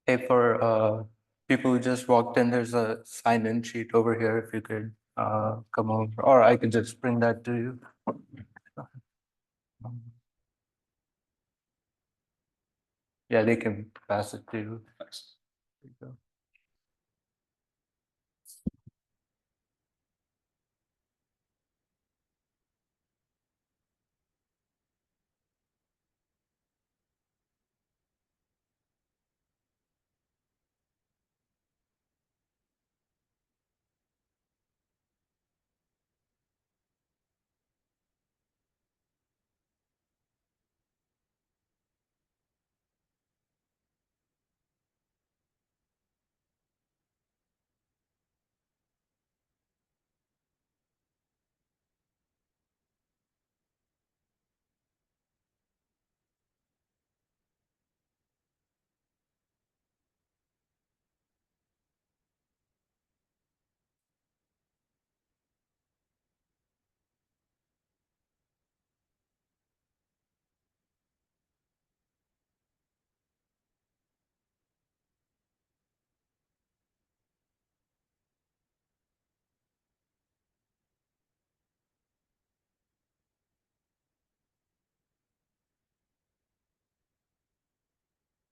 Hey, for people who just walked in, there's a sign-in sheet over here if you could come over, or I could just bring that to you. Yeah, they can pass it to you. There you go.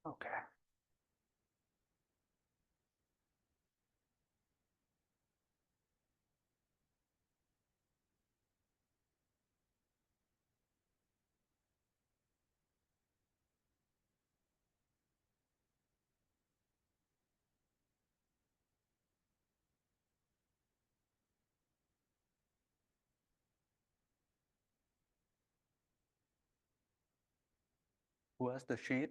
Okay. Who has the sheet?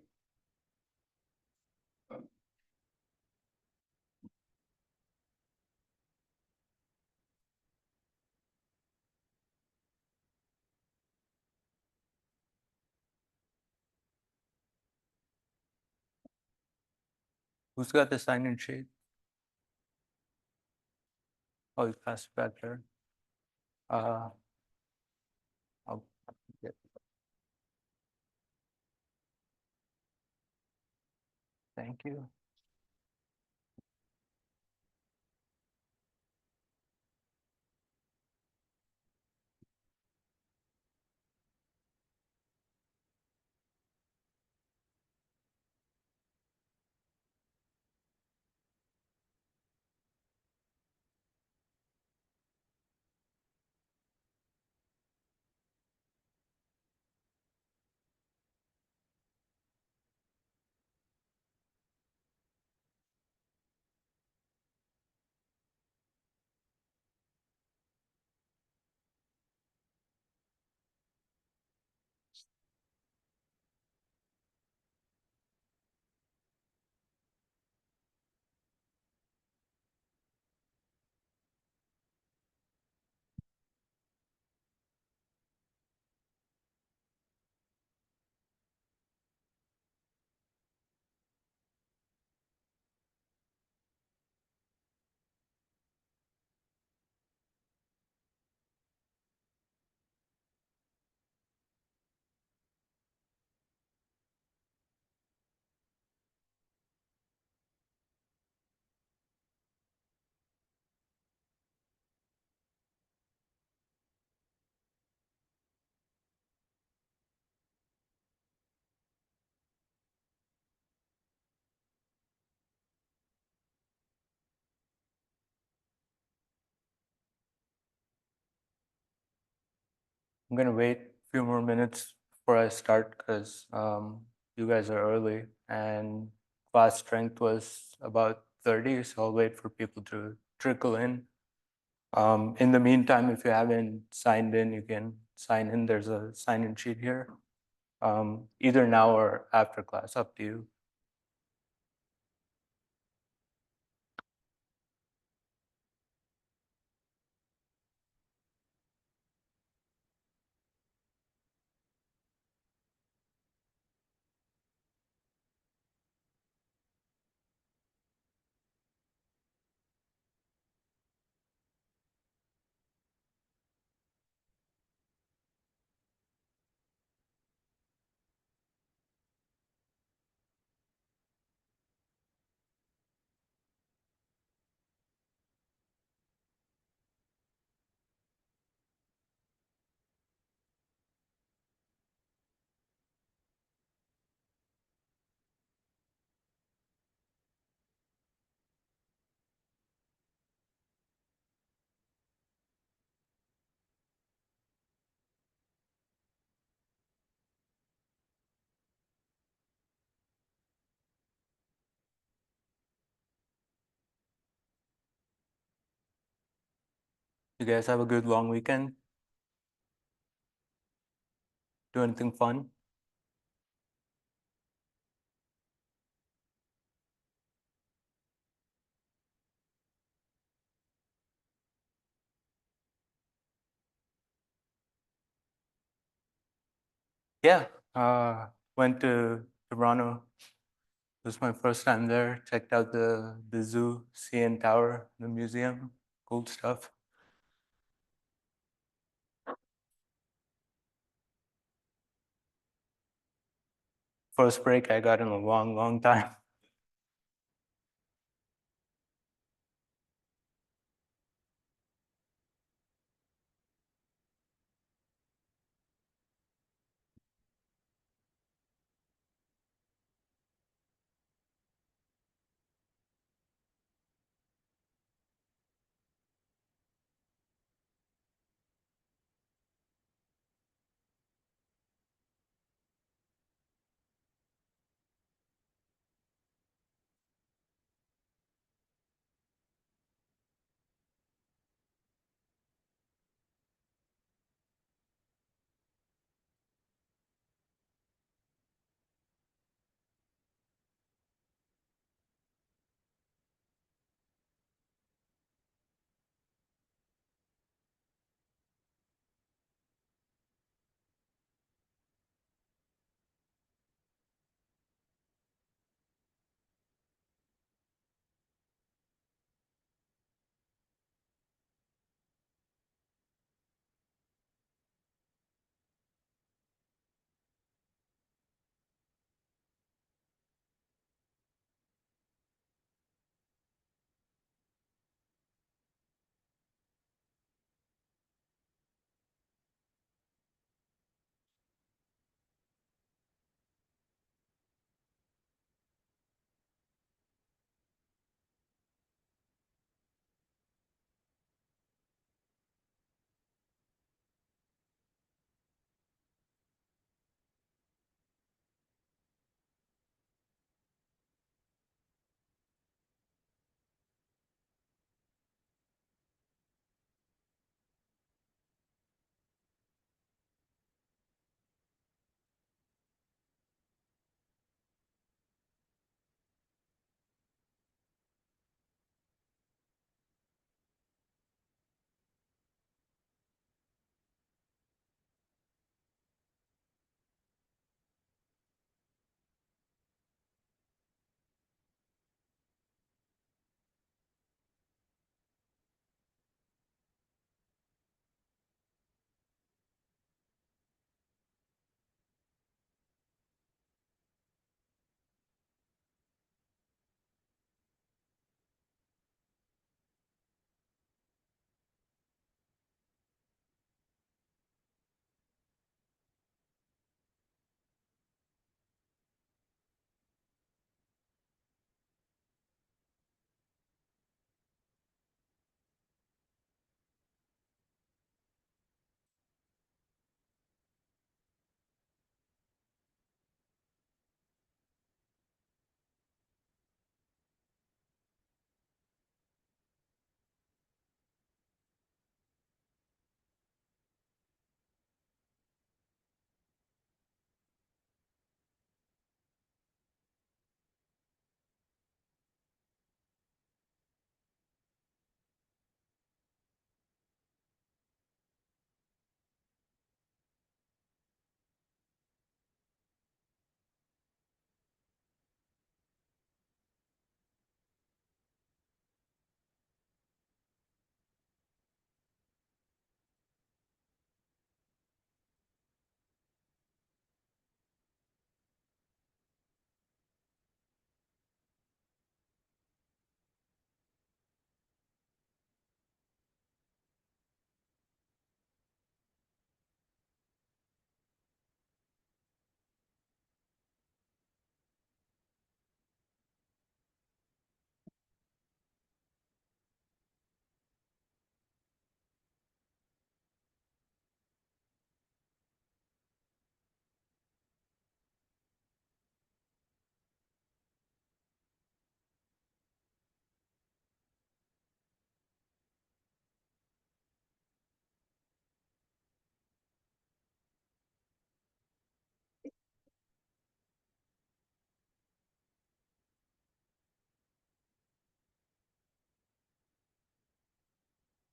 Who's got the sign-in sheet? Oh, you passed it back there. Uh, I'll get. Thank you. I'm gonna wait a few more minutes before I start because you guys are early and class strength was about 30, so I'll wait for people to trickle in. In the meantime, if you haven't signed in, you can sign in. There's a sign-in sheet here, either now or after class, up to you. You guys have a good long weekend? Do anything fun? Yeah, went to Toronto. It was my first time there. Checked out the zoo, CN Tower, the museum, cool stuff. First break I got in a long, long time.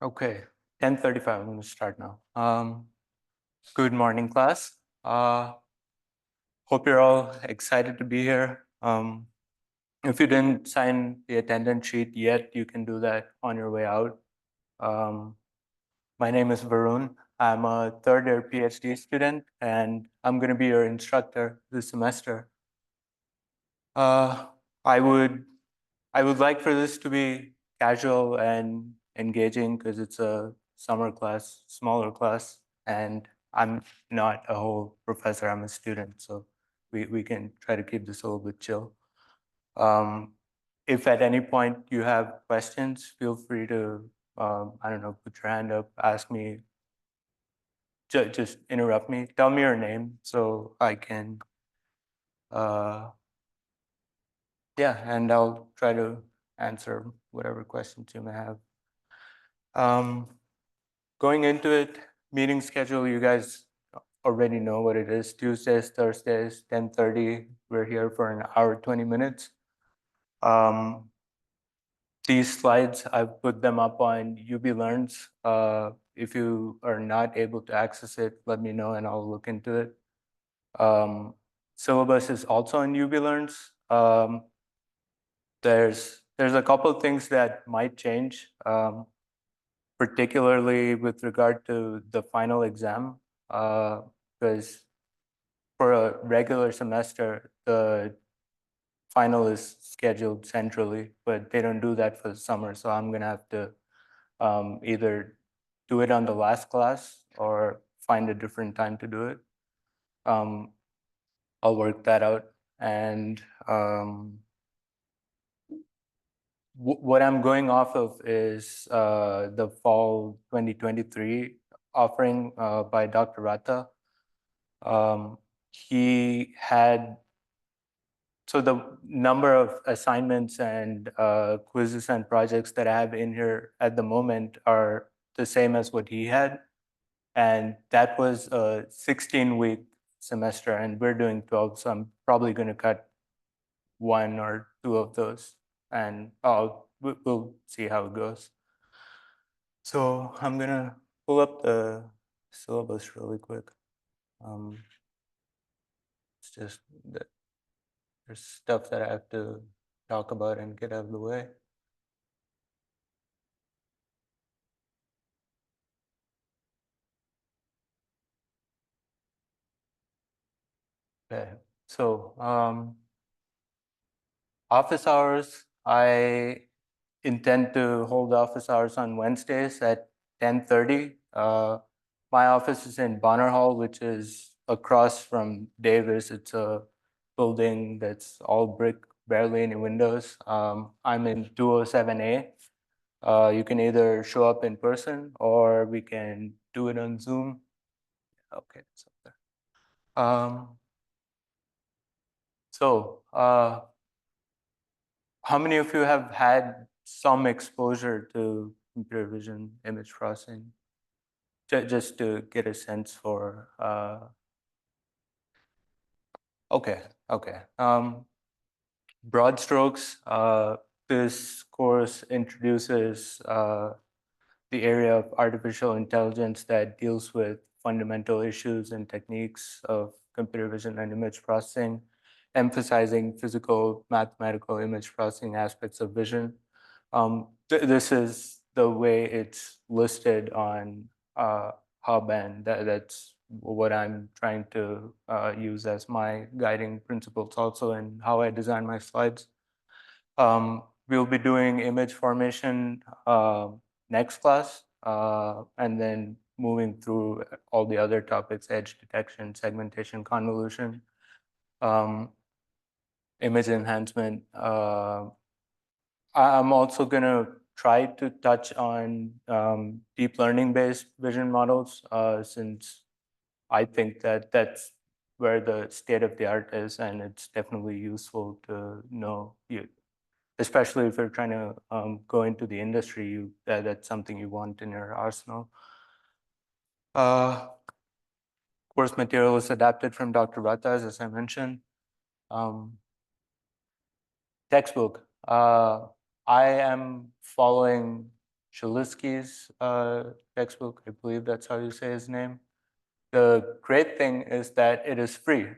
Okay, 10:35. I'm going to start now. Good morning, class. Hope you're all excited to be here. If you didn't sign the attendance sheet yet, you can do that on your way out. My name is Varun. I'm a third-year PhD student, and I'm going to be your instructor this semester. I would like for this to be casual and engaging because it's a summer class, smaller class, and I'm not a whole professor, I'm a student, so we can try to keep this a little bit chill. If at any point you have questions, feel free to, I don't know, put your hand up, ask me, just interrupt me, tell me your name so I can, yeah, and I'll try to answer whatever questions you may have. Going into it, meeting schedule, you guys already know what it is. Tuesdays, Thursdays, 10:30. We're here for an hour, 20 minutes. These slides, I've put them up on UB Learns. If you are not able to access it, let me know and I'll look into it. Syllabus is also on UB Learns. There's a couple of things that might change, particularly with regard to the final exam, because for a regular semester, the final is scheduled centrally, but they don't do that for the summer. So I'm gonna have to either do it on the last class or find a different time to do it. I'll work that out. And what I'm going off of is the fall 2023 offering by Dr. Ratta. He had, so the number of assignments and quizzes and projects that I have in here at the moment are the same as what he had. And that was a 16-week semester and we're doing 12. So I'm probably going to cut one or two of those and we'll see how it goes. So I'm going to pull up the syllabus really quick. It's just that there's stuff that I have to talk about and get out of the way. Okay, so office hours, I intend to hold office hours on Wednesdays at 10:30. My office is in Bonner Hall, which is across from Davis. It's a building that's all brick, barely any windows. I'm in 207A. You can either show up in person or we can do it on Zoom. Okay, it's up there. How many of you have had some exposure to computer vision image processing? Just to get a sense for, okay. Broad strokes, this course introduces the area of artificial intelligence that deals with fundamental issues and techniques of computer vision and image processing, emphasizing physical, mathematical image processing aspects of vision. This is the way it's listed on Hub, and that's what I'm trying to use as my guiding principles also in how I design my slides. We'll be doing image formation next class, and then moving through all the other topics, edge detection, segmentation, convolution, image enhancement. I'm also going to try to touch on deep learning based vision models, since I think that that's where the state of the art is, and it's definitely useful to know, especially if you're trying to go into the industry, that's something you want in your arsenal. Course material is adapted from Dr. Ratta's, as I mentioned. Textbook. I am following Shalisky's textbook. I believe that's how you say his name. The great thing is that it is free.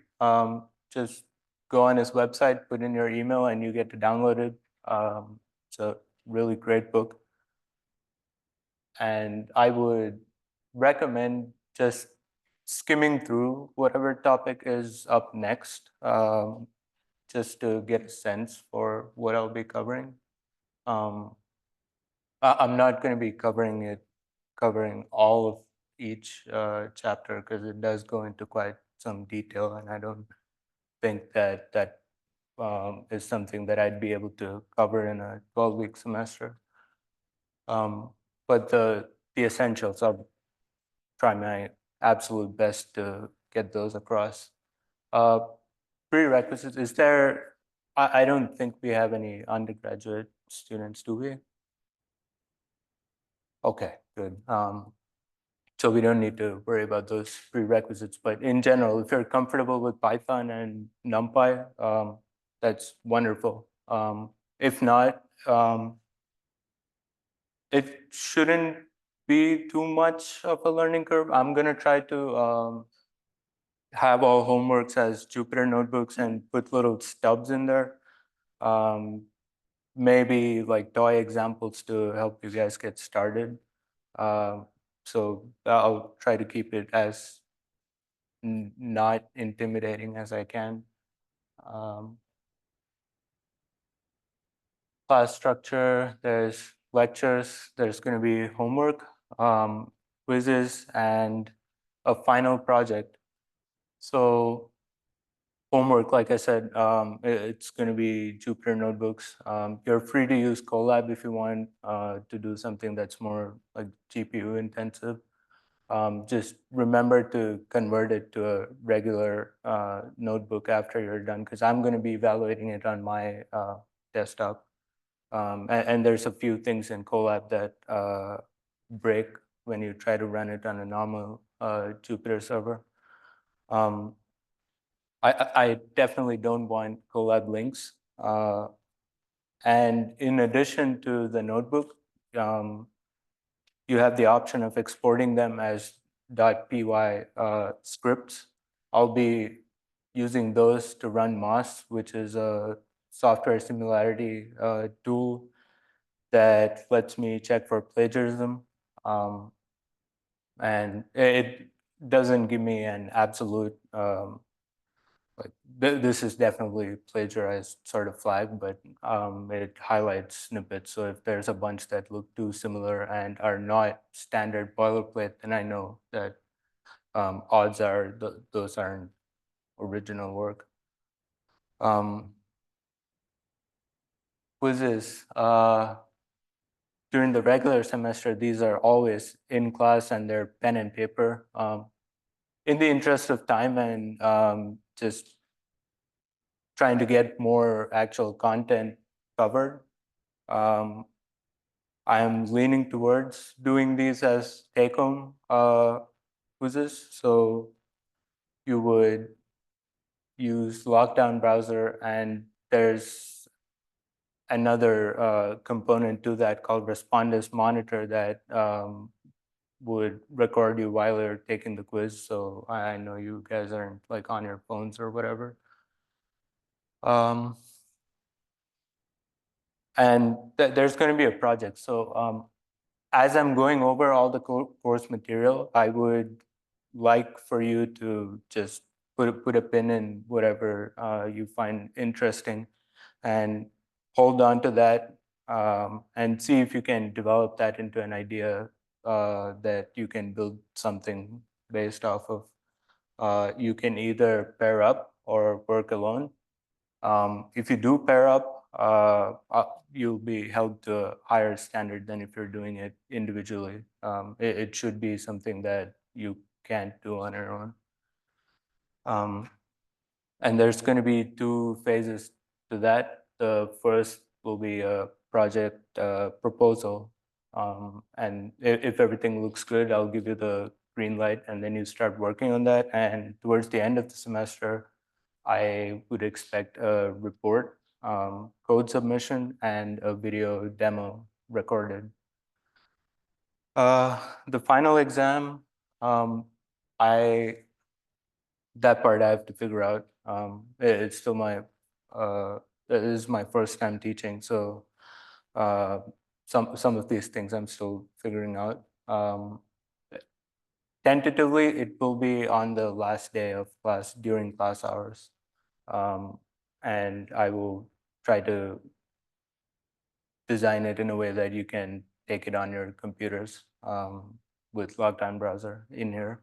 Just go on his website, put in your email, and you get to download it. It's a really great book. And I would recommend just skimming through whatever topic is up next, just to get a sense for what I'll be covering. I'm not going to be covering all of each chapter because it does go into quite some detail, and I don't think that is something that I'd be able to cover in a 12-week semester. But the essentials, I'll try my absolute best to get those across. Uh, Prerequisites, is there, I don't think we have any undergraduate students, do we? Okay, good. So we don't need to worry about those prerequisites, but in general, if you're comfortable with Python and NumPy, that's wonderful. If not, it shouldn't be too much of a learning curve. I'm gonna try to have all homeworks as Jupyter notebooks and put little stubs in there. Maybe like toy examples to help you guys get started. So I'll try to keep it as not intimidating as I can. Class structure, there's lectures, there's going to be homework, quizzes, and a final project. So homework, like I said, it's going to be Jupyter notebooks. You're free to use Colab if you want to do something that's more like GPU intensive. Just remember to convert it to a regular notebook after you're done, because I'm going to be evaluating it on my desktop. And there's a few things in Colab that break when you try to run it on a normal Jupyter server. I definitely don't want Colab links. And in addition to the notebook, you have the option of exporting them as .py scripts. I'll be using those to run MOS, which is a software similarity tool that lets me check for plagiarism. And it doesn't give me an absolute, like this is definitely plagiarized sort of flag, but it highlights snippets. So if there's a bunch that look too similar and are not standard boilerplate, then I know that odds are those aren't original work. Quizzes. During the regular semester, these are always in class and they're pen and paper. In the interest of time and just trying to get more actual content covered, I am leaning towards doing these as take-home quizzes. So you would use Lockdown browser, and there's another component to that called Respondus Monitor that would record you while you're taking the quiz. So I know you guys aren't like on your phones or whatever. And there's going to be a project. So as I'm going over all the course material, I would like for you to just put a pin in whatever you find interesting and hold on to that, and see if you can develop that into an idea that you can build something based off of. You can either pair up or work alone. If you do pair up, you'll be held to a higher standard than if you're doing it individually. It should be something that you can't do on your own. And there's going to be two phases to that. The first will be a project proposal. And if everything looks good, I'll give you the green light, and then you start working on that. And towards the end of the semester, I would expect a report, code submission, and a video demo recorded. The final exam, um, I that part I have to figure out. It's still it is my first time teaching, so uh, some of these things I'm still figuring out. Tentatively, it will be on the last day of class during class hours, um, and I will try to design it in a way that you can take it on your computers with Lockdown browser in here.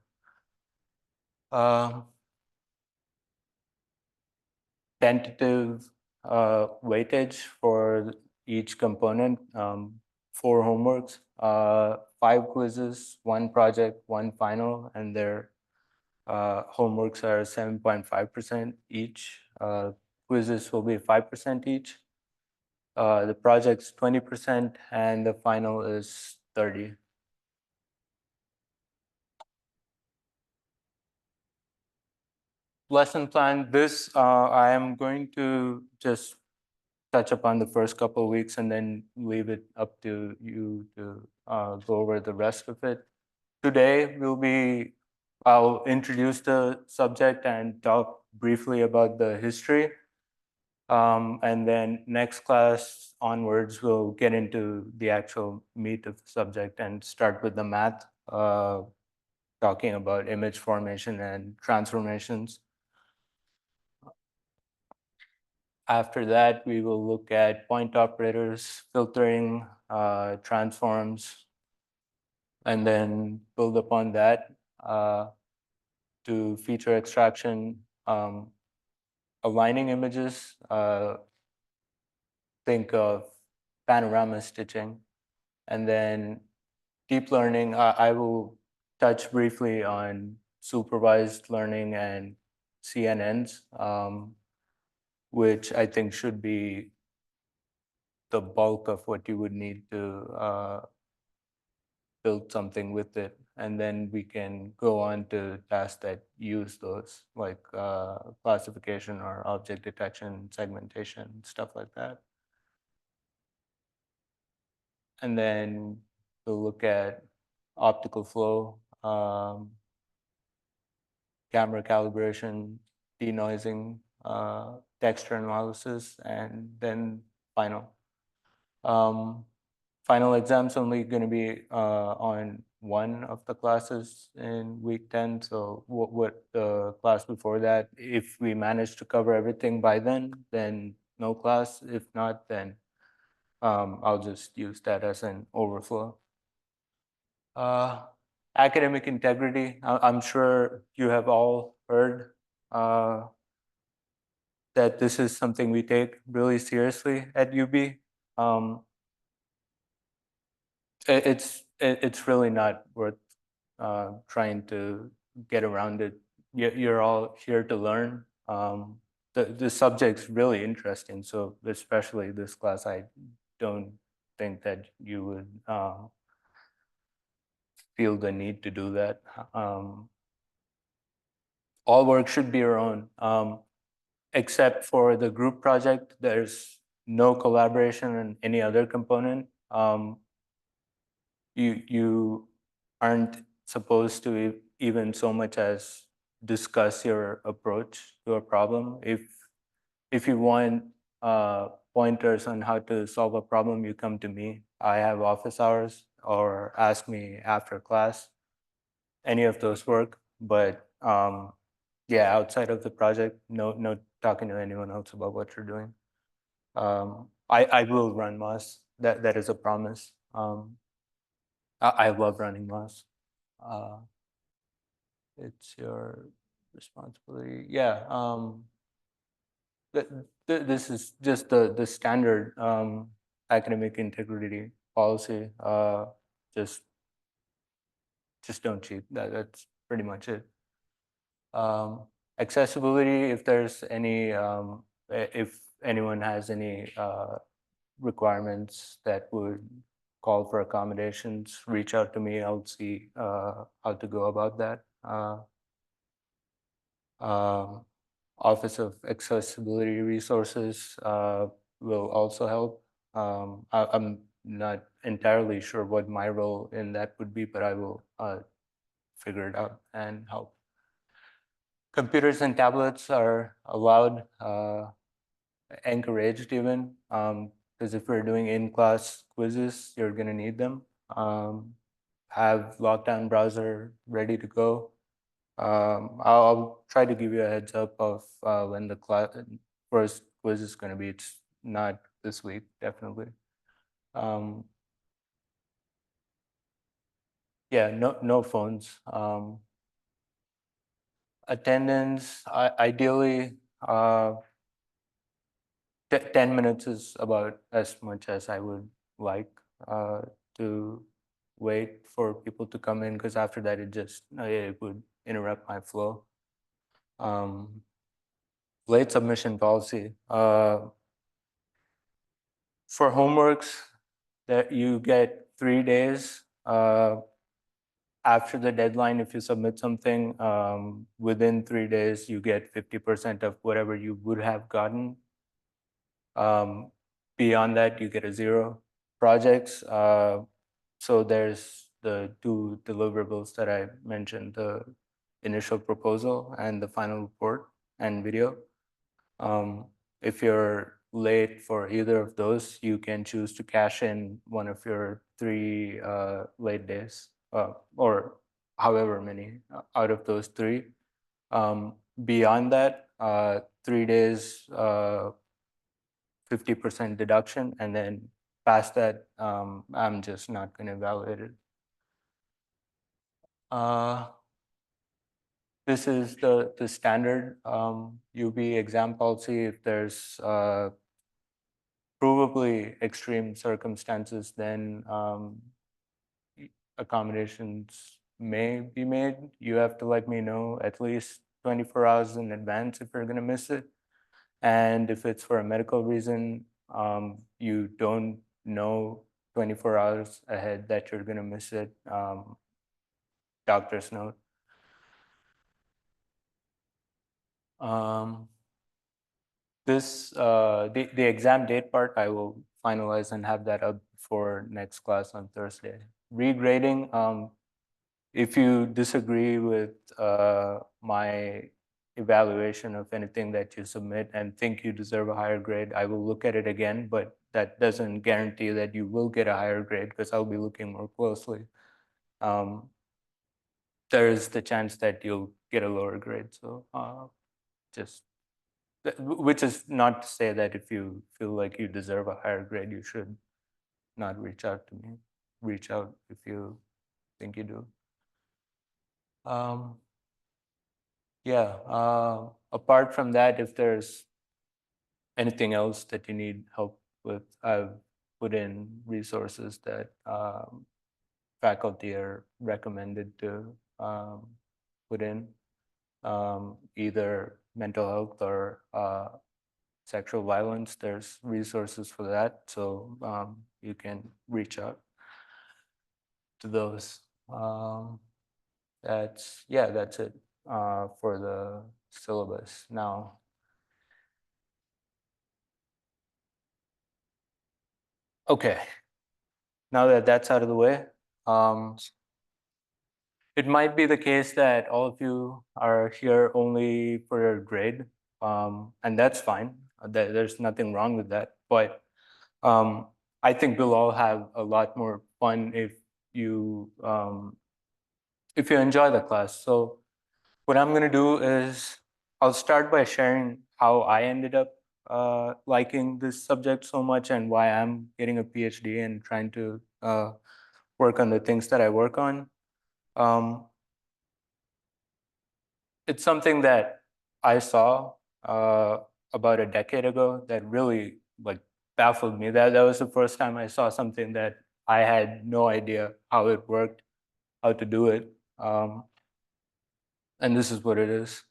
Um, Tentative weightage for each component, 4 homeworks, 5 quizzes, 1 project, 1 final, and their homeworks are 7.5% each. Quizzes will be 5% each. The project's 20%, and the final is 30. Lesson plan, this I am going to just touch upon the first couple of weeks and then leave it up to you to go over the rest of it. Today I'll introduce the subject and talk briefly about the history. And then next class onwards, we'll get into the actual meat of the subject and start with the math, talking about image formation and transformations. After that, we will look at point operators, filtering, transforms, and then build upon that to feature extraction, aligning images, think of panorama stitching, and then deep learning. I will touch briefly on supervised learning and CNNs, which I think should be the bulk of what you would need to build something with it. And then we can go on to tasks that use those, like classification or object detection, segmentation, stuff like that. And then we'll look at optical flow, camera calibration, denoising, texture analysis, and then final. Final exam's only going to be on one of the classes in week 10. So what the class before that, if we manage to cover everything by then no class. If not, then I'll just use that as an overflow. Academic integrity. I'm sure you have all heard that this is something we take really seriously at UB. It's really not worth trying to get around it. You're all here to learn. The subject's really interesting, so especially this class, I don't think that you would feel the need to do that. All work should be your own, except for the group project. There's no collaboration in any other component. You aren't supposed to even so much as discuss your approach to a problem. If you want pointers on how to solve a problem, you come to me. I have office hours, or ask me after class. Any of those work, but yeah, outside of the project, no talking to anyone else about what you're doing. I will run MOS. That is a promise. I love running MOS. It's your responsibility. Yeah. This is just the standard academic integrity policy. Just don't cheat. That's pretty much it. Accessibility, if there's any, if anyone has any requirements that would call for accommodations, reach out to me. I'll see how to go about that. Office of Accessibility Resources will also help. I'm not entirely sure what my role in that would be, but I will figure it out and help. Computers and tablets are allowed, encouraged even, because if we're doing in-class quizzes, you're going to need them. Have Lockdown browser ready to go. I'll try to give you a heads up of when the first quiz is going to be. It's not this week, definitely. Yeah, no phones. Attendance, ideally, 10 minutes is about as much as I would like to wait for people to come in, because after that it would interrupt my flow. Late submission policy. For homeworks, that you get 3 days after the deadline. If you submit something within 3 days, you get 50% of whatever you would have gotten. Beyond that, you get a 0. Projects, so there's the 2 deliverables that I mentioned, the initial proposal and the final report and video. If you're late for either of those, you can choose to cash in one of your 3 late days, or however many out of those 3. Beyond that, 3 days, 50% deduction, and then past that, I'm just not going to evaluate it. This is the standard UB exam policy. If there's provably extreme circumstances, then accommodations may be made. You have to let me know at least 24 hours in advance if you're going to miss it. And if it's for a medical reason, you don't know 24 hours ahead that you're going to miss it. Doctor's note. The exam date part, I will finalize and have that up for next class on Thursday. Regrading, if you disagree with my evaluation of anything that you submit and think you deserve a higher grade, I will look at it again, but that doesn't guarantee that you will get a higher grade, because I'll be looking more closely. There is the chance that you'll get a lower grade. So which is not to say that if you feel like you deserve a higher grade, you should not reach out to me. Reach out if you think you do. Yeah, apart from that, if there's anything else that you need help with, I've put in resources that faculty are recommended to put in, either mental health or sexual violence. There's resources for that, so you can reach out to those. That's it for the syllabus. Now, okay, now that that's out of the way, it might be the case that all of you are here only for your grade, and that's fine. There's nothing wrong with that. But I think we'll all have a lot more fun if you enjoy the class. So what I'm going to do is I'll start by sharing how I ended up liking this subject so much and why I'm getting a PhD and trying to work on the things that I work on. It's something that I saw about a decade ago that really baffled me. That was the first time I saw something that I had no idea how it worked, how to do it. And this is what it is.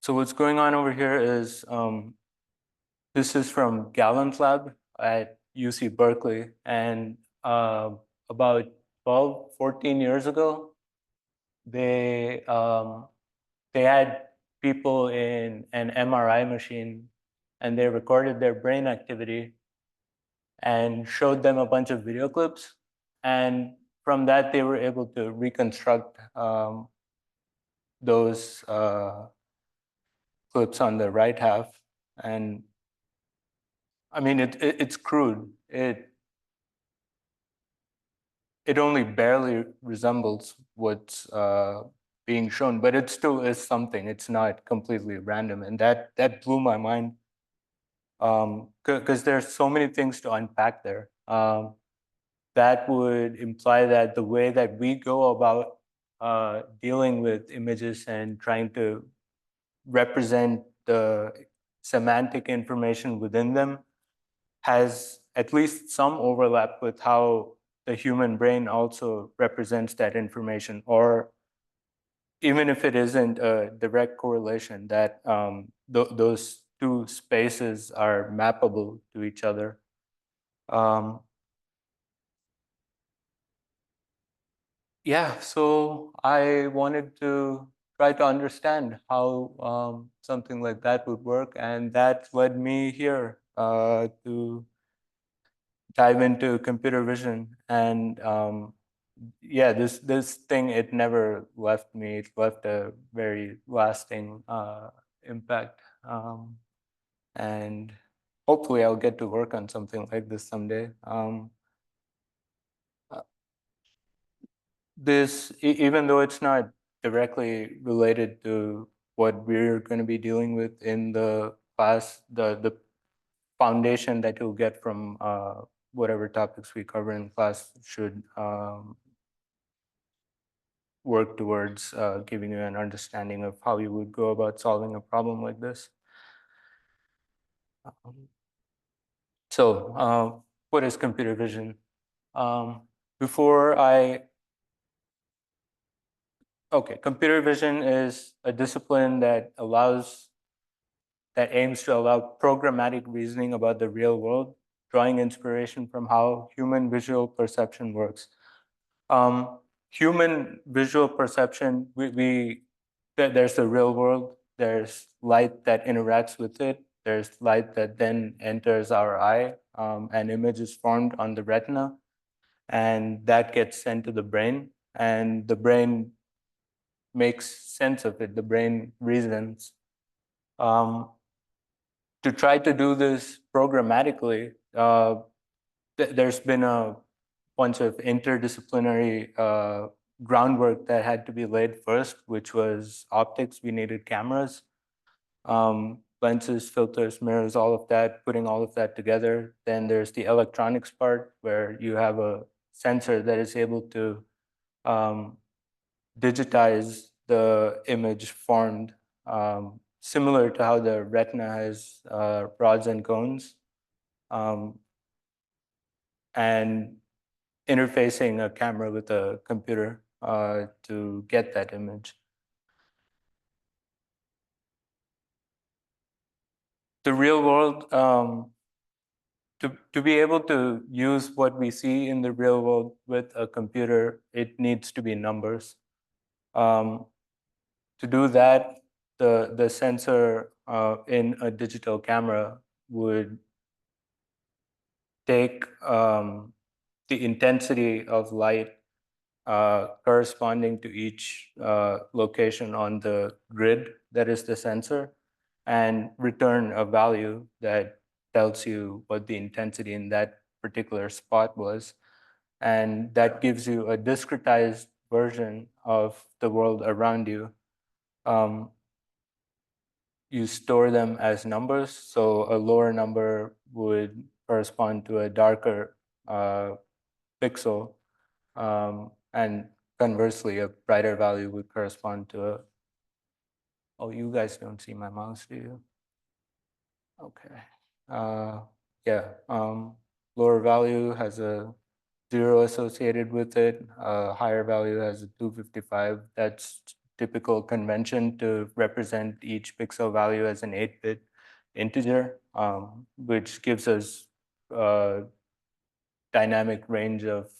So what's going on over here is this is from Gallen's lab at UC Berkeley. And about 12, 14 years ago, they had people in an MRI machine and they recorded their brain activity and showed them a bunch of video clips. And from that, they were able to reconstruct those clips on the right half. And I mean, it's crude. It only barely resembles what's being shown, but it still is something. It's not completely random, and that blew my mind because there's so many things to unpack there. That would imply that the way that we go about dealing with images and trying to represent the semantic information within them has at least some overlap with how the human brain also represents that information, or even if it isn't a direct correlation, that those two spaces are mappable to each other. Yeah, so I wanted to try to understand how something like that would work, and that led me here to dive into computer vision. And yeah, this thing, it never left me. It left a very lasting impact, and hopefully I'll get to work on something like this someday. Uh, even though it's not directly related to what we're going to be dealing with in the class, the foundation that you'll get from whatever topics we cover in class should work towards giving you an understanding of how you would go about solving a problem like this. So what is computer vision? Before I Okay, computer vision is a discipline that aims to allow programmatic reasoning about the real world, drawing inspiration from how human visual perception works. Human visual perception, there's the real world, there's light that interacts with it, there's light that then enters our eye, an image is formed on the retina, and that gets sent to the brain, and the brain makes sense of it. The brain reasons. Um, to try to do this programmatically, there's been a bunch of interdisciplinary groundwork that had to be laid first, which was optics. We needed cameras, lenses, filters, mirrors, all of that, putting all of that together. Then there's the electronics part, where you have a sensor that is able to digitize the image formed, similar to how the retina has rods and cones, and interfacing a camera with a computer to get that image. The real world, to be able to use what we see in the real world with a computer, it needs to be numbers. To do that, the sensor in a digital camera would take the intensity of light corresponding to each location on the grid that is the sensor, and return a value that tells you what the intensity in that particular spot was. And that gives you a discretized version of the world around you. You store them as numbers. So a lower number would correspond to a darker pixel, and conversely, a brighter value would correspond to a. Oh, you guys don't see my mouse, do you? Okay. Yeah. Lower value has a 0 associated with it. Higher value has a 255. That's typical convention to represent each pixel value as an 8-bit integer, which gives us a dynamic range of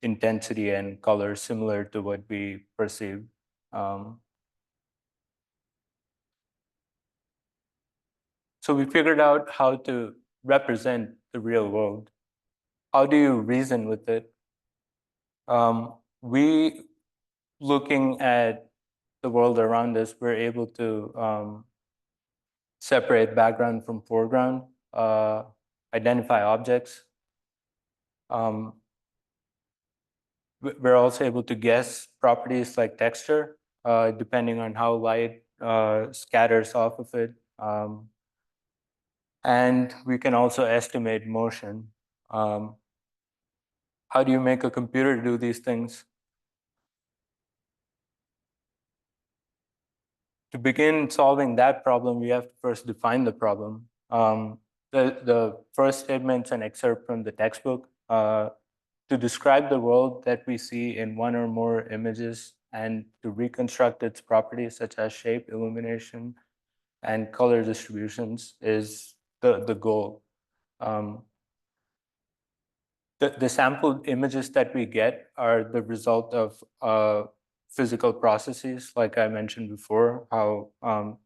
intensity and color similar to what we perceive. So we figured out how to represent the real world. How do you reason with it? We, looking at the world around us, we're able to separate background from foreground, identify objects. We're also able to guess properties like texture, depending on how light scatters off of it. And we can also estimate motion. How do you make a computer do these things? To begin solving that problem, we have to first define the problem. The first statement's an excerpt from the textbook. To describe the world that we see in one or more images and to reconstruct its properties such as shape, illumination, and color distributions is the goal. The sampled images that we get are the result of physical processes, like I mentioned before, how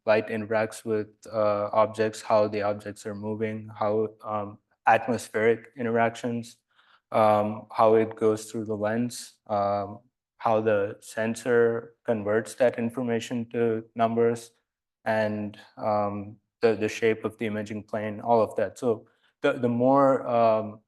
light interacts with objects, how the objects are moving, how atmospheric interactions, how it goes through the lens, how the sensor converts that information to numbers, and the shape of the imaging plane, all of that. So the more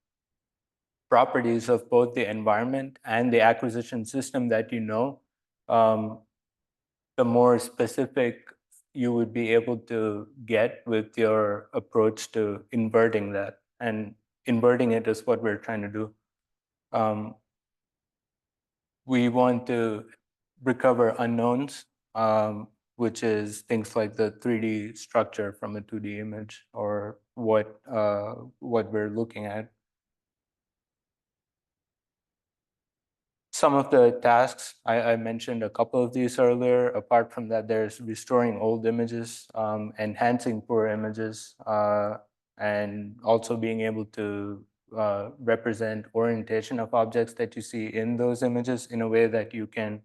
properties of both the environment and the acquisition system that you know, the more specific you would be able to get with your approach to inverting that. And inverting it is what we're trying to do. We want to recover unknowns, which is things like the 3D structure from a 2D image or what we're looking at. Some of the tasks, I mentioned a couple of these earlier. Apart from that, there's restoring old images, enhancing poor images, and also being able to represent orientation of objects that you see in those images in a way that you can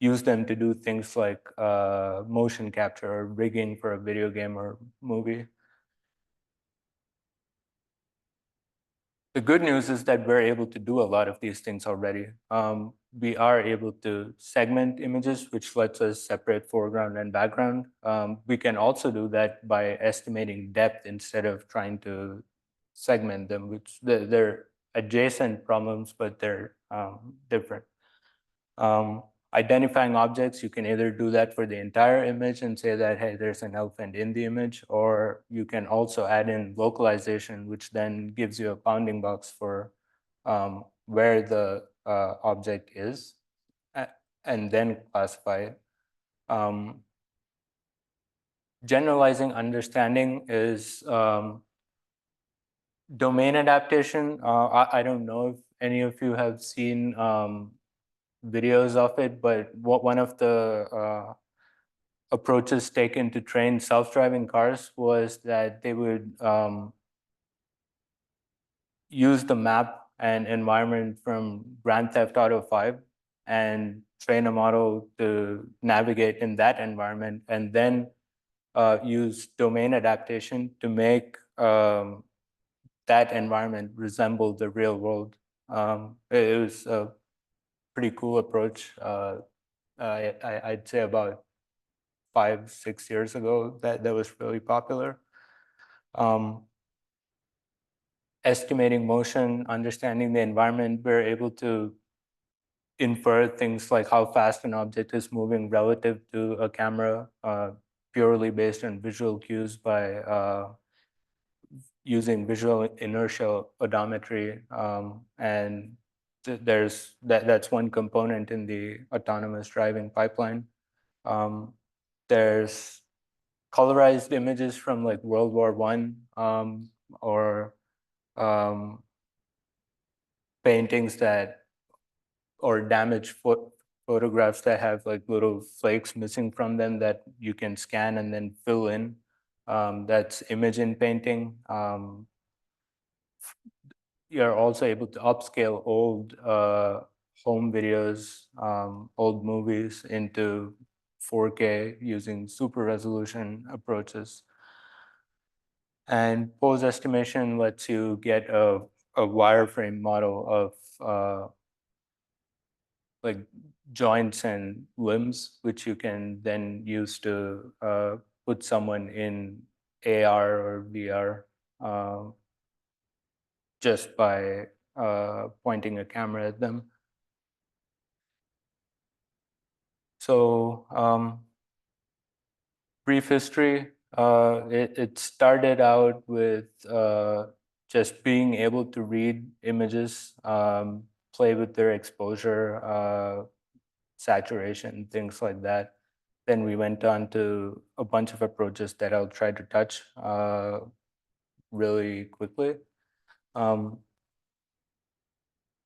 use them to do things like motion capture or rigging for a video game or movie. The good news is that we're able to do a lot of these things already. We are able to segment images, which lets us separate foreground and background. We can also do that by estimating depth instead of trying to segment them, which they're adjacent problems, but they're different. Identifying objects, you can either do that for the entire image and say that, hey, there's an elephant in the image, or you can also add in localization, which then gives you a bounding box for where the object is, and then classify it. Generalizing understanding is domain adaptation. I don't know if any of you have seen videos of it, but one of the approaches taken to train self-driving cars was that they would use the map and environment from Grand Theft Auto 5 and train a model to navigate in that environment, and then use domain adaptation to make that environment resemble the real world. It was a pretty cool approach. I'd say about 5-6 years ago that was really popular. Estimating motion, understanding the environment, we're able to infer things like how fast an object is moving relative to a camera, purely based on visual cues by using visual inertial odometry, and that's one component in the autonomous driving pipeline. There's colorized images from like World War I, or paintings that, or damaged photographs that have like little flakes missing from them that you can scan and then fill in. That's image in painting. You're also able to upscale old home videos, old movies into 4K using super resolution approaches. And pose estimation lets you get a wireframe model of like joints and limbs, which you can then use to put someone in AR or VR just by pointing a camera at them. So brief history, it started out with just being able to read images, play with their exposure, saturation, things like that. Then we went on to a bunch of approaches that I'll try to touch really quickly. I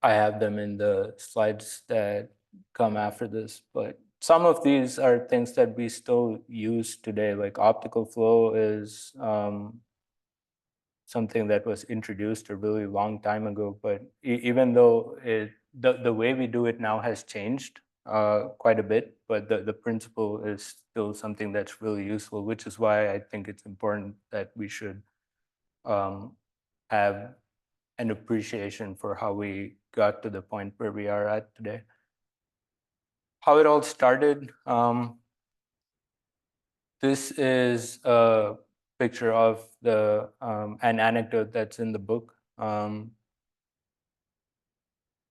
have them in the slides that come after this, but some of these are things that we still use today, like optical flow is something that was introduced a really long time ago, but even though the way we do it now has changed quite a bit, but the principle is still something that's really useful, which is why I think it's important that we should have an appreciation for how we got to the point where we are at today. How it all started, this is a picture of an anecdote that's in the book. Marvin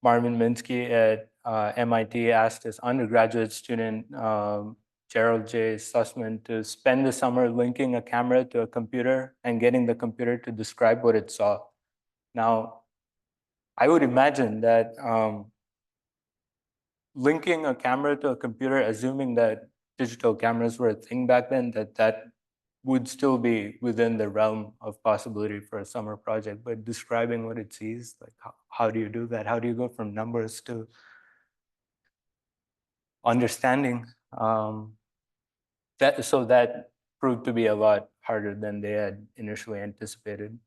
Minsky at MIT asked his undergraduate student, Gerald J. Sussman, to spend the summer linking a camera to a computer and getting the computer to describe what it saw. Now, I would imagine that linking a camera to a computer, assuming that digital cameras were a thing back then, that would still be within the realm of possibility for a summer project. But describing what it sees, like how do you do that? How do you go from numbers to understanding? That proved to be a lot harder than they had initially anticipated.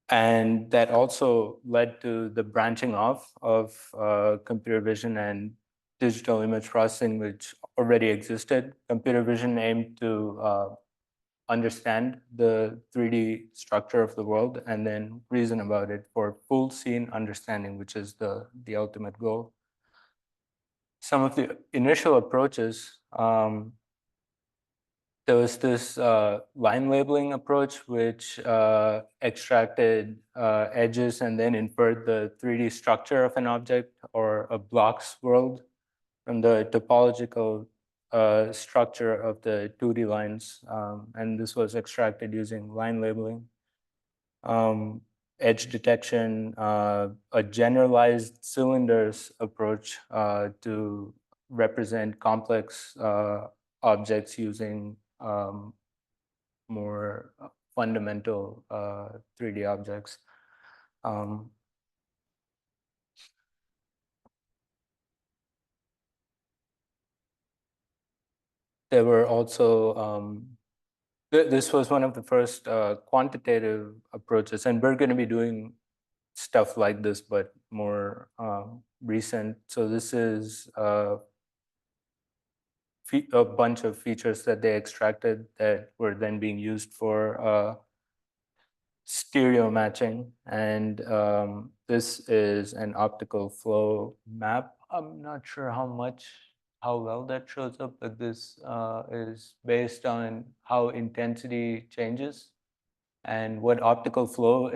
And that also led to the branching off of computer vision and digital image processing, which already existed. Computer vision aimed to understand the 3D structure of the world and then reason about it for full scene understanding, which is the ultimate goal. Some of the initial approaches, there was this line labeling approach, which extracted edges and then inferred the 3D structure of an object or a block's world from the topological structure of the 2D lines. And this was extracted using line labeling. Edge detection, a generalized cylinders approach to represent complex objects using more fundamental 3D objects. There were also, this was one of the first quantitative approaches, and we're going to be doing stuff like this, but more recent. So this is a bunch of features that they extracted that were then being used for stereo matching. And this is an optical flow map. I'm not sure how well that shows up, but this is based on how intensity changes. And what optical flow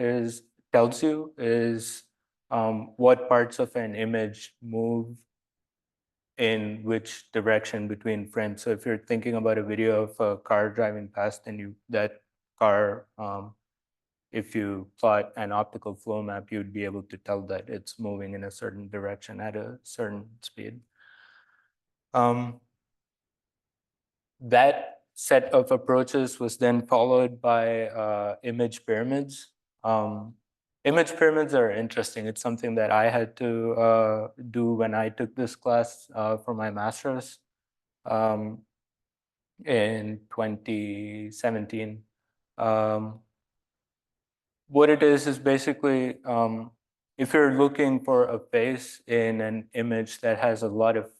tells you is what parts of an image move in which direction between frames. So if you're thinking about a video of a car driving past, and that car, if you plot an optical flow map, you'd be able to tell that it's moving in a certain direction at a certain speed. That set of approaches was then followed by image pyramids. Image pyramids are interesting. It's something that I had to do when I took this class for my master's in 2017. What it is basically, if you're looking for a face in an image that has a lot of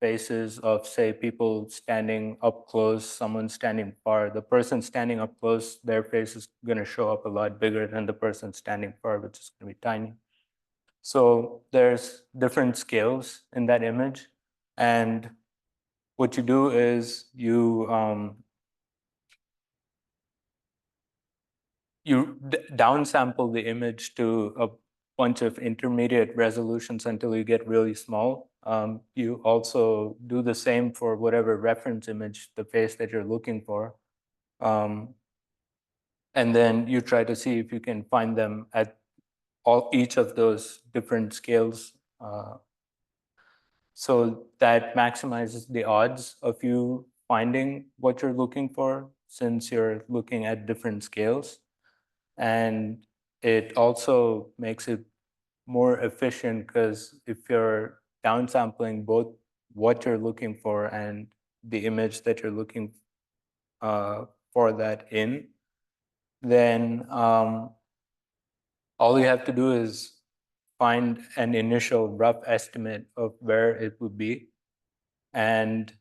faces of, say, people standing up close, someone standing far. The person standing up close, their face is going to show up a lot bigger than the person standing far, which is going to be tiny. So there's different scales in that image. And what you do is you downsample the image to a bunch of intermediate resolutions until you get really small. You also do the same for whatever reference image, the face that you're looking for. And then you try to see if you can find them at each of those different scales. So that maximizes the odds of you finding what you're looking for, since you're looking at different scales. And it also makes it more efficient, because if you're downsampling both what you're looking for and the image that you're looking for that in, then all you have to do is find an initial rough estimate of where it would be, and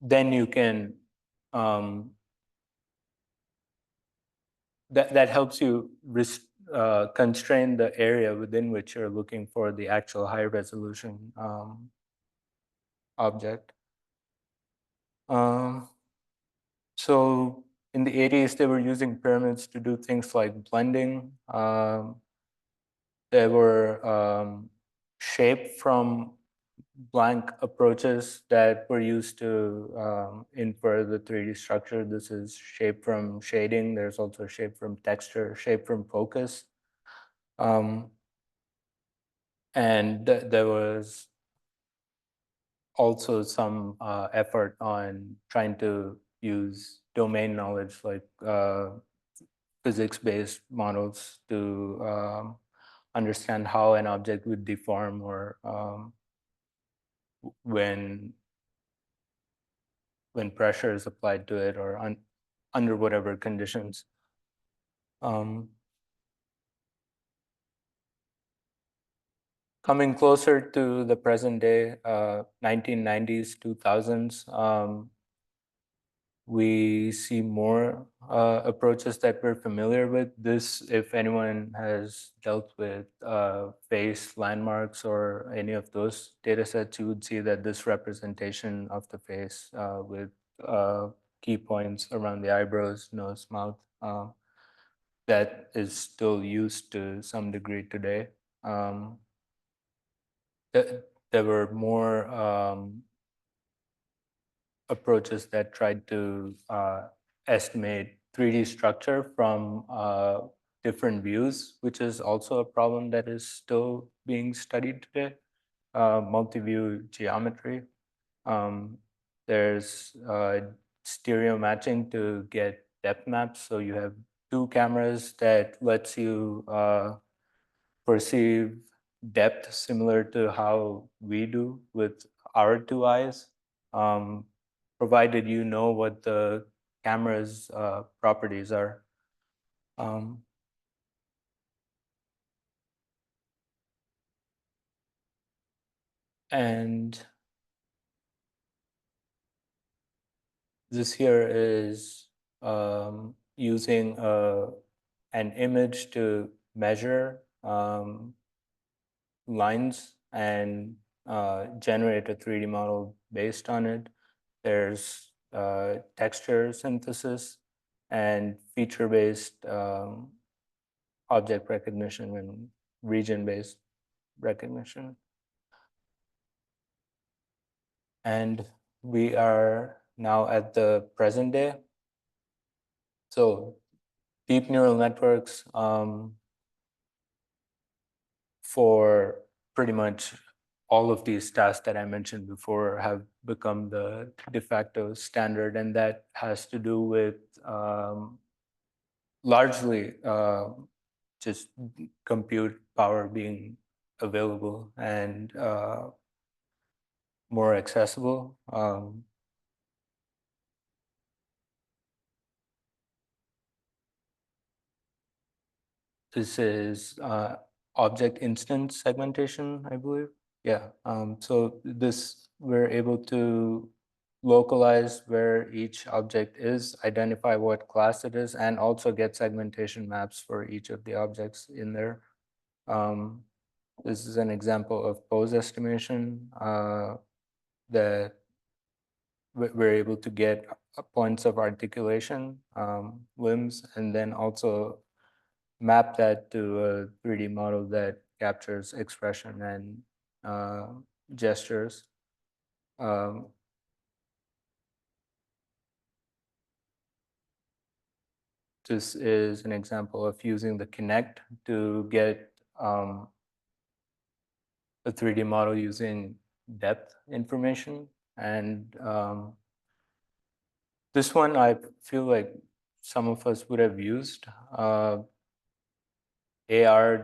then you can that helps you constrain the area within which you're looking for the actual high resolution object. So in the 80s, they were using pyramids to do things like blending. They were shaped from blank approaches that were used to infer the 3D structure. This is shape from shading. There's also shape from texture, shape from focus. And there was also some effort on trying to use domain knowledge, like physics-based models, to understand how an object would deform, or when pressure is applied to it, or under whatever conditions. Coming closer to the present day, 1990s, 2000s, we see more approaches that we're familiar with. This, if anyone has dealt with face landmarks or any of those data sets, you would see that this representation of the face with key points around the eyebrows, nose, mouth, that is still used to some degree today. There were more approaches that tried to estimate 3D structure from different views, which is also a problem that is still being studied today. Multi-view geometry. There's stereo matching to get depth maps. So you have two cameras that lets you perceive depth similar to how we do with our two eyes, provided you know what the camera's properties are. And this here is using an image to measure lines and generate a 3D model based on it. There's texture synthesis and feature-based object recognition and region-based recognition. And we are now at the present day. So deep neural networks for pretty much all of these tasks that I mentioned before have become the de facto standard, and that has to do with largely just compute power being available and more accessible. This is object instance segmentation, I believe. Yeah, so this, we're able to localize where each object is, identify what class it is, and also get segmentation maps for each of the objects in there. Um, this is an example of pose estimation that we're able to get points of articulation, limbs, and then also map that to a 3D model that captures expression and gestures. Um, this is an example of using the Kinect to get a 3D model using depth information. And this one, I feel like some of us would have used. AR,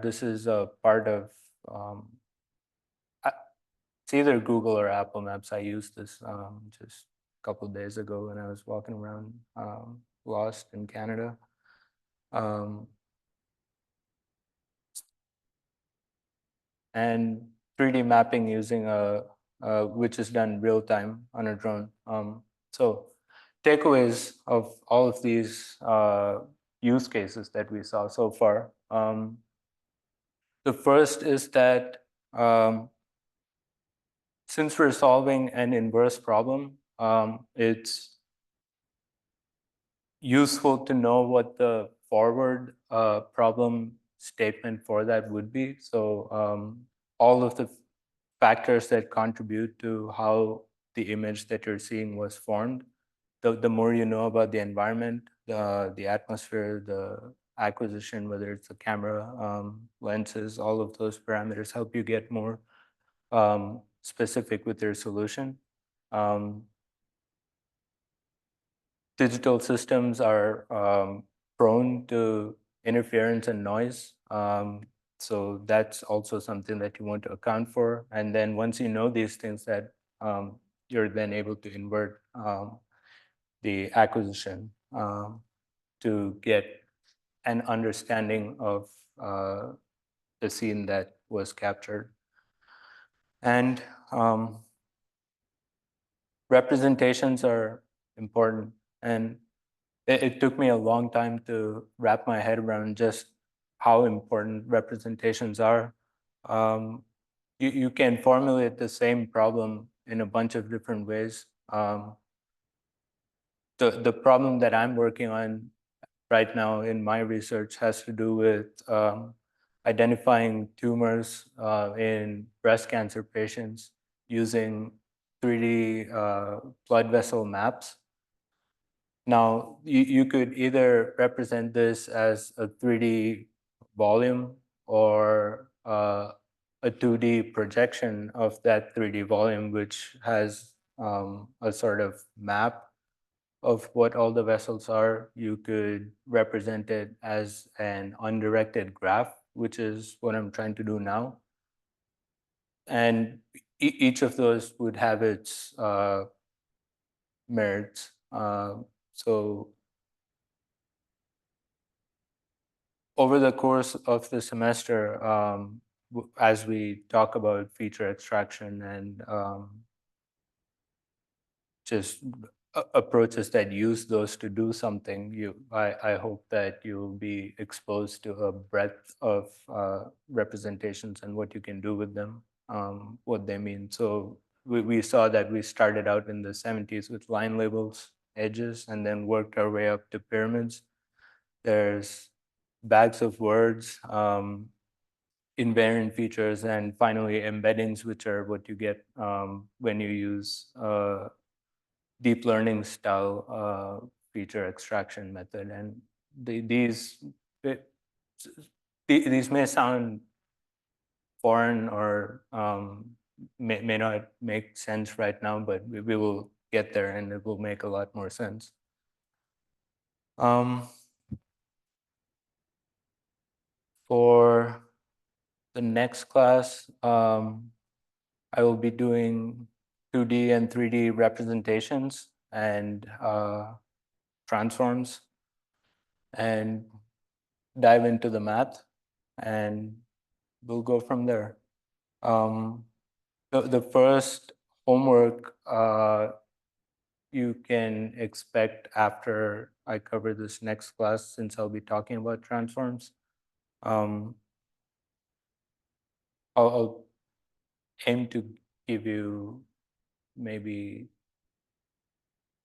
this is a part of, it's either Google or Apple Maps. I used this just a couple of days ago when I was walking around lost in Canada. Um, and 3D mapping using which is done real time on a drone. So takeaways of all of these use cases that we saw so far. The first is that since we're solving an inverse problem, it's useful to know what the forward problem statement for that would be. So all of the factors that contribute to how the image that you're seeing was formed, the more you know about the environment, the atmosphere, the acquisition, whether it's the camera, lenses, all of those parameters help you get more specific with your solution. Digital systems are prone to interference and noise. So that's also something that you want to account for. And then once you know these things, that you're then able to invert the acquisition to get an understanding of the scene that was captured. And representations are important. And it took me a long time to wrap my head around just how important representations are. You can formulate the same problem in a bunch of different ways. The problem that I'm working on right now in my research has to do with identifying tumors in breast cancer patients using 3D blood vessel maps. Now, you could either represent this as a 3D volume or a 2D projection of that 3D volume, which has a sort of map of what all the vessels are. You could represent it as an undirected graph, which is what I'm trying to do now. And each of those would have its merits. So over the course of the semester, as we talk about feature extraction and just approaches that use those to do something, I hope that you'll be exposed to a breadth of representations and what you can do with them, what they mean. So we saw that we started out in the 70s with line labels, edges, and then worked our way up to pyramids. There's bags of words, invariant features, and finally embeddings, which are what you get when you use deep learning style feature extraction method. And these these may sound foreign or may not make sense right now, but we will get there and it will make a lot more sense. For the next class, I will be doing 2D and 3D representations and transforms and dive into the math, and we'll go from there. The first homework you can expect after I cover this next class, since I'll be talking about transforms. Um, I'll aim to give you maybe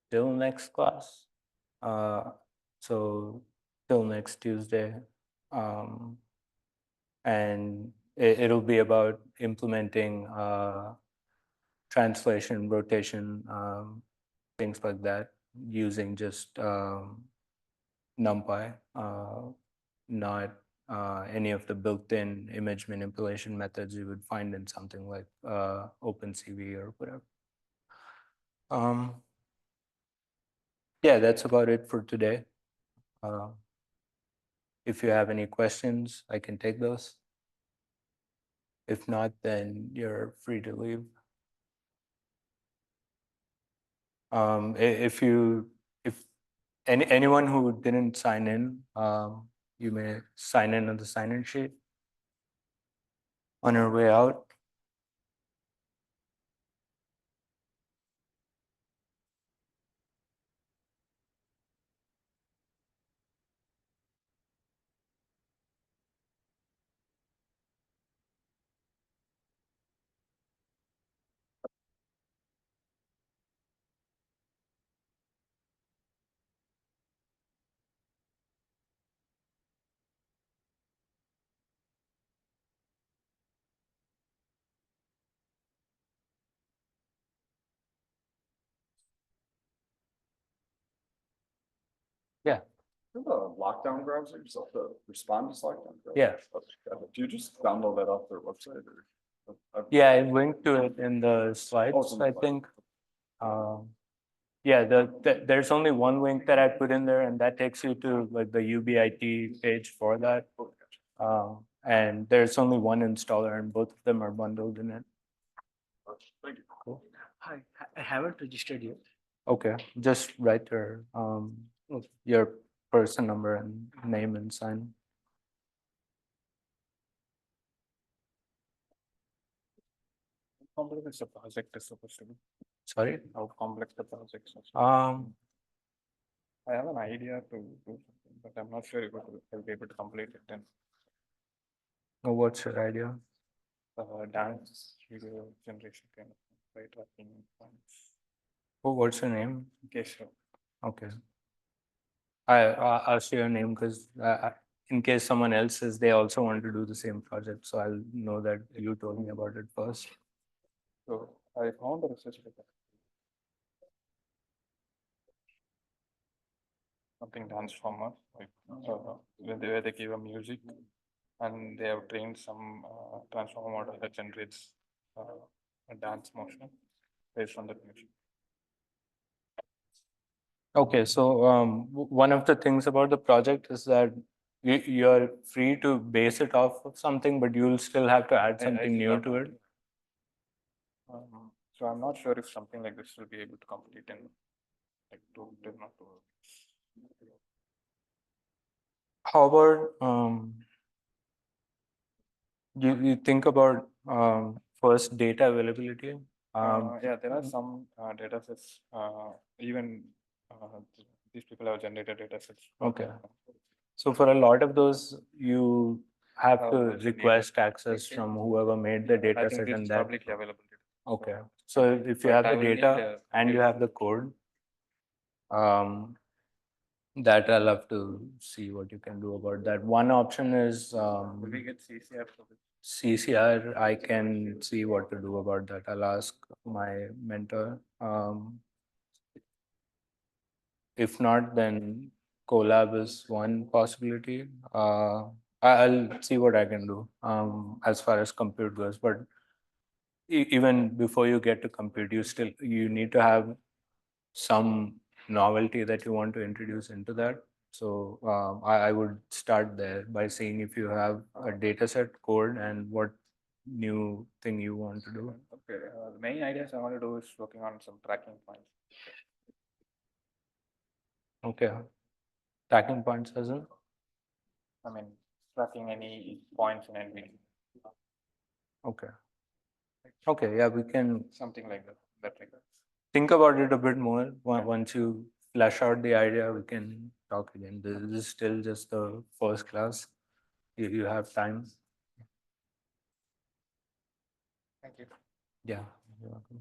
till next class. So till next Tuesday. And it'll be about implementing translation, rotation, things like that, using just NumPy, not any of the built-in image manipulation methods you would find in something like OpenCV or whatever. Yeah, that's about it for today. If you have any questions, I can take those. If not, then you're free to leave. If anyone who didn't sign in, you may sign in on the sign-in sheet on your way out. Yeah. The lockdown browser, so the Respondus lockdown browser. Yeah. Do you just download that off their website or? Yeah, I linked to it in the Oh, slides, it's on the I slide. think. Yeah, there's only one link that I put in there, and that takes you to like the UBIT page for that. And there's only one installer, and both of them are bundled in it. Thank you. Cool. Hi, I haven't registered yet. Okay, just write your person number and name and sign. How complex is the project is supposed to be? Sorry. How complex the project is? I have an idea to do something, but I'm not sure if I'll be able to complete it then. What's your idea? Dance video generation kind of thing, right? Tracking points. What's your name? Okay, sure. Okay. I'll share your name because in case someone else says they also want to do the same project, so I'll know that you told me about it first. So I found a research paper. Something transformer, like where they give a music and they have trained some transformer model that generates a dance motion based on that music. Okay, so one of the things about the project is that you're free to base it off of something, but you'll still have to add something new to it. So I'm not sure if something like this will be able to complete in like 2 not 2 hours. How about you think about first data availability? Yeah, there are some data sets, even these people have generated data sets. Okay. So for a lot of those, you have to also need request access from whoever made the I data think set this and is that. publicly available. Okay. So if you But have I the will need data the and you have the code, that I'll have to see what you can do about that. One option is Will we get CCR for this? CCR. I can see what to do about that. I'll ask my mentor. If not, then Colab is one possibility. I'll see what I can do as far as compute goes. But even before you get to compute, you need to have some novelty that you want to introduce into that. So I would start there by seeing if you have a data set code and what new thing you want to do. Okay, the main ideas I want to do is working on some tracking points. Okay. Tracking points as in? I mean, tracking any points in NVIDIA. Okay. Okay, yeah, we can something like that regard. think about it a bit more. Once you flesh out the idea, we can talk again. This is still just the first class. You have time. Thank you. Yeah. You're welcome.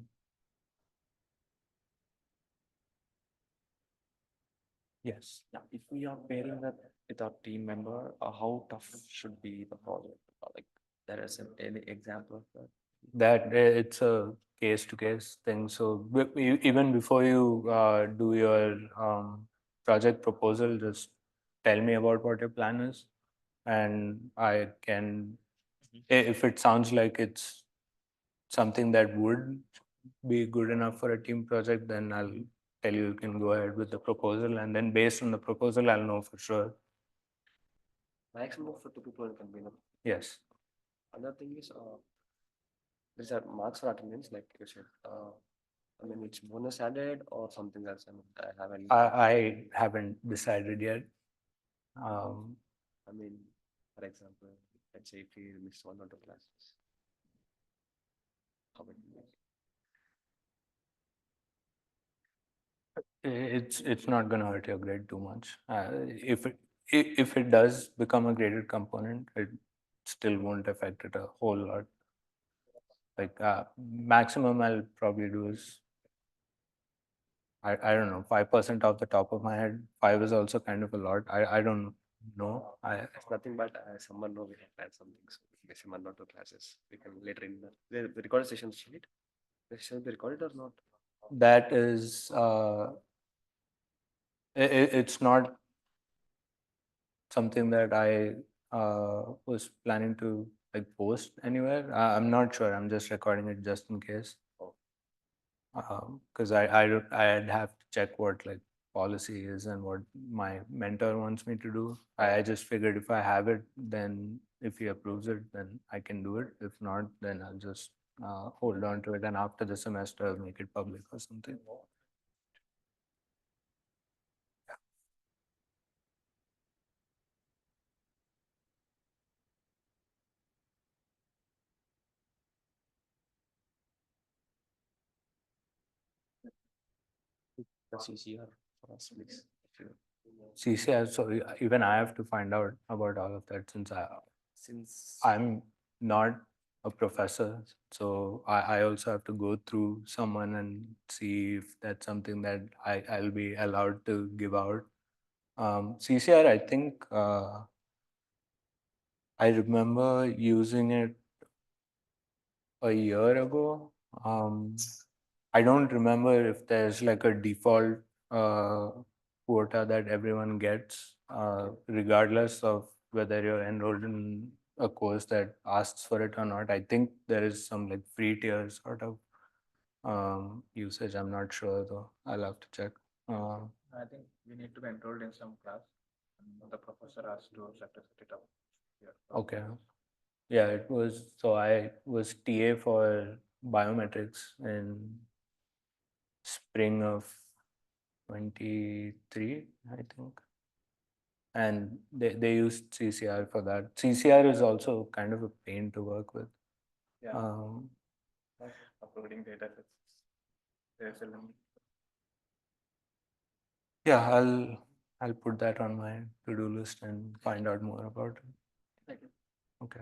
Yes. Yeah, if we are pairing that with our team member, how tough should be the project? Like, there is any example of that? That it's a case to case thing. So even before you do your project proposal, just tell me about what your plan is, and I can, if it sounds like it's something that would be good enough for a team project, then I'll tell you can go ahead with the proposal, and then based on the proposal, I'll know for sure. Maximum for 2 people can be enough. Yes. Another thing is, these are marks for attendance, like you said. I mean, it's bonus added or something else. I mean, I haven't. I haven't decided yet. I mean, for example, let's say if you miss 1 or 2 classes, how it will be? It's not going to hurt your grade too much. If it does become a graded component, it still won't affect it a whole lot. Like maximum I'll probably do is I don't know 5% off the top of my head. 5 is also kind of a lot. I don't know. It's nothing but someone know we have planned something. So miss 1 or 2 classes. We can later in the recorded sessions, right? The session will be recorded or not? That is it's not something that I was planning to like post anywhere. I'm not sure. I'm just recording it just in case. Because I'd have to check what like policy is and what my mentor wants me to do. I just figured if I have it, then if he approves it, then I can do it. If not, then I'll just hold on to it, and after the semester, I'll make it public or something. The CCR for us, please. If you, CCR, so even I have to find out about all of that since since I'm not a professor, so I also have to go through someone and see if that's something that I'll be allowed to give out. CCR, I think I remember using it a year ago. I don't remember if there's like a default quota that everyone gets, regardless of whether you're enrolled in a course that asks for it or not. I think there is some like free tier sort of usage. I'm not sure though. I'll have to check. I think we need to be enrolled in some class, and the professor has to set it up. Yeah. Okay. Yeah, it was. So I was TA for biometrics in spring of 23, I think. And they used CCR for that. CCR is also kind of a pain to work with. Yeah. Um, Uploading data sets. There's a limit. yeah, I'll put that on my to-do list and find out more about it. Thank you. Okay.